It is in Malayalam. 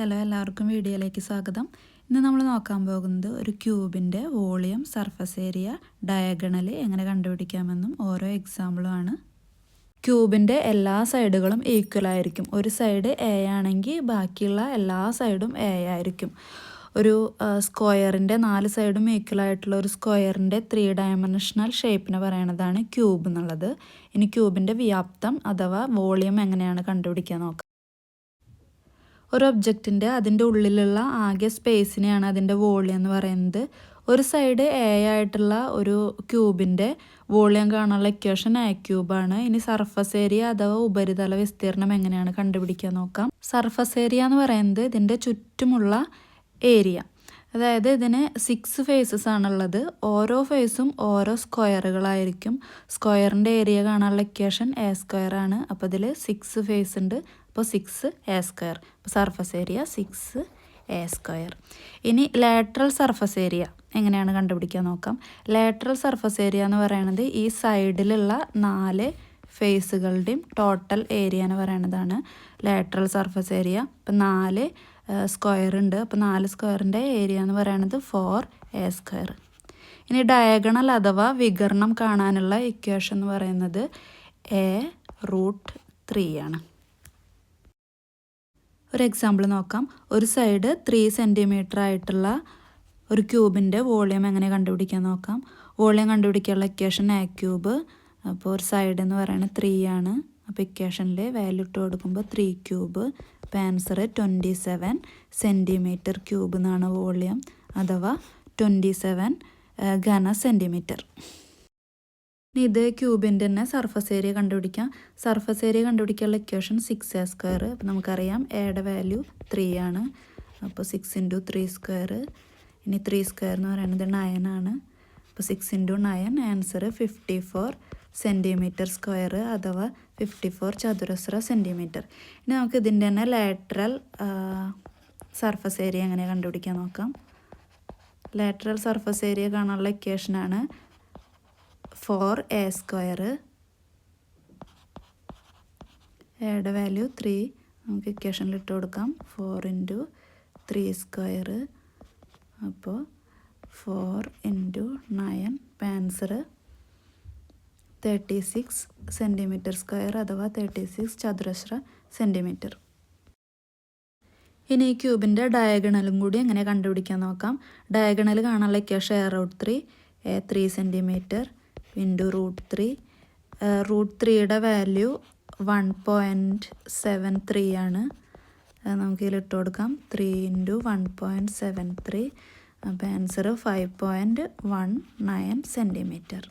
ഹലോ, എല്ലാവർക്കും വീഡിയോയിലേക്ക് സ്വാഗതം. ഇന്ന് നമ്മൾ നോക്കാൻ പോകുന്നത് ഒരു ക്യൂബിൻ്റെ വോളിയം, സർഫസ് ഏരിയ, ഡയഗണൽ എങ്ങനെ കണ്ടുപിടിക്കാമെന്നും ഓരോ എക്സാമ്പിളുമാണ്. ക്യൂബിൻ്റെ എല്ലാ സൈഡുകളും ഈക്വൽ ആയിരിക്കും. ഒരു സൈഡ് എ ആണെങ്കിൽ ബാക്കിയുള്ള എല്ലാ സൈഡും എ ആയിരിക്കും. ഒരു സ്ക്വയറിൻ്റെ 4 സൈഡും ഈക്വൽ ആയിട്ടുള്ള ഒരു സ്ക്വയറിൻ്റെ 3 ഡയമെൻഷണൽ ഷേപ്പിനെ പറയണതാണ് ക്യൂബ് എന്നുള്ളത്. ഇനി ക്യൂബിൻ്റെ വ്യാപ്തം അഥവാ വോളിയം എങ്ങനെയാണ് കണ്ടുപിടിക്കാൻ നോക്കാം. ഒരു ഒബ്ജക്റ്റിൻ്റെ അതിൻ്റെ ഉള്ളിലുള്ള ആകെ സ്പേസിനെയാണ് അതിൻ്റെ വോളിയം എന്ന് പറയുന്നത്. ഒരു സൈഡ് എ ആയിട്ടുള്ള ഒരു ക്യൂബിൻ്റെ വോളിയം കാണാനുള്ള ഇക്വേഷൻ എ ക്യൂബാണ്. ഇനി സർഫസ് ഏരിയ അഥവാ ഉപരിതല വിസ്തീർണം എങ്ങനെയാണ് കണ്ടുപിടിക്കാൻ നോക്കാം. സർഫസ് ഏരിയ എന്ന് പറയുന്നത് ഇതിൻ്റെ ചുറ്റുമുള്ള ഏരിയ. അതായത് ഇതിന് 6 ഫേസസ് ആണുള്ളത്. ഓരോ ഫേസും ഓരോ സ്ക്വയറുകളായിരിക്കും. സ്ക്വയറിൻ്റെ ഏരിയ കാണാനുള്ള ഇക്വേഷൻ എ സ്ക്വയർ ആണ്. അപ്പോൾ ഇതിൽ 6 ഫേസ് ഉണ്ട്. അപ്പോൾ 6 എ സ്ക്വയർ. അപ്പോൾ സർഫസ് ഏരിയ 6 എ സ്ക്വയർ. ഇനി ലാറ്ററൽ സർഫസ് ഏരിയ എങ്ങനെയാണ് കണ്ടുപിടിക്കാൻ നോക്കാം. ലാറ്ററൽ സർഫസ് ഏരിയ എന്ന് പറയുന്നത് ഈ സൈഡിലുള്ള 4 ഫേസുകളുടെയും ടോട്ടൽ ഏരിയ എന്ന് പറയുന്നതാണ് ലാറ്ററൽ സർഫസ് ഏരിയ. അപ്പം 4 സ്ക്വയർ ഉണ്ട്. അപ്പോൾ 4 സ്ക്വയറിൻ്റെ ഏരിയ എന്ന് പറയുന്നത് 4 എ സ്ക്വയർ. ഇനി ഡയഗണൽ അഥവാ വികർണം കാണാനുള്ള ഇക്വേഷൻ എന്ന് പറയുന്നത് a√3 ഒരു എക്സാമ്പിൾ നോക്കാം. ഒരു സൈഡ് 3 സെൻറ്റിമീറ്റർ ആയിട്ടുള്ള ഒരു ക്യൂബിൻ്റെ വോളിയം എങ്ങനെ കണ്ടുപിടിക്കാൻ നോക്കാം. വോളിയം കണ്ടുപിടിക്കാനുള്ള ഇക്വേഷൻ എ ക്യൂബ്. അപ്പോൾ ഒരു സൈഡ് എന്ന് പറയുന്നത് 3 ആണ്. അപ്പോൾ ഇക്വേഷനിൽ വാല്യൂ ഇട്ട് കൊടുക്കുമ്പോൾ 3 ക്യൂബ്. അപ്പോൾ ആൻസർ 27 സെൻറ്റിമീറ്റർ ക്യൂബ് എന്നാണ് വോളിയം അഥവാ 27 ഘന സെൻറ്റിമീറ്റർ. ഇത് ക്യൂബിൻ്റെ തന്നെ സർഫസ് ഏരിയ കണ്ടുപിടിക്കാം. സർഫസ് ഏരിയ കണ്ടുപിടിക്കാനുള്ള ഇക്വേഷൻ 6 എ സ്ക്വയർ. അപ്പോൾ നമുക്കറിയാം എയുടെ വാല്യൂ 3 ആണ്. അപ്പോൾ 6 × 3 സ്ക്വയർ. ഇനി 3 സ്ക്വയർ എന്ന് പറയുന്നത് 9 ആണ്. അപ്പോൾ 6 × 9 ആൻസർ 54 സെൻറ്റിമീറ്റർ സ്ക്വയർ അഥവാ 54 ചതുരശ്ര സെൻറ്റിമീറ്റർ. ഇനി നമുക്ക് ഇതിൻ്റെ തന്നെ ലാറ്ററൽ സർഫസ് ഏരിയ എങ്ങനെ കണ്ടുപിടിക്കാൻ നോക്കാം. ലാറ്ററൽ സർഫസ് ഏരിയ കാണാനുള്ള ഇക്വേഷനാണ് 4 എ സ്ക്വയർ. എയുടെ വാല്യൂ 3 നമുക്ക് ഇക്വേഷനിൽ ഇട്ട് കൊടുക്കാം. 4 × 3 സ്ക്വയർ. അപ്പോൾ 4 × 9 ആൻസർ 36 സെൻറ്റിമീറ്റർ സ്ക്വയർ അഥവാ 36 ചതുരശ്ര സെൻറ്റിമീറ്റർ. ഇനി ഈ ക്യൂബിൻ്റെ ഡയഗണലും കൂടി എങ്ങനെ കണ്ടുപിടിക്കാൻ നോക്കാം. ഡയഗണൽ കാണാനുള്ള ഇക്വേഷൻ a√3 3 സെൻറ്റിമീറ്റർ ഇൻറ്റു √3. √3യുടെ വാല്യൂ 1.73 ആണ്. നമുക്ക് ഇതിൽ ഇട്ട് കൊടുക്കാം. 3 × 1.73. അപ്പോൾ ആൻസർ 5.19 സെൻറ്റിമീറ്റർ.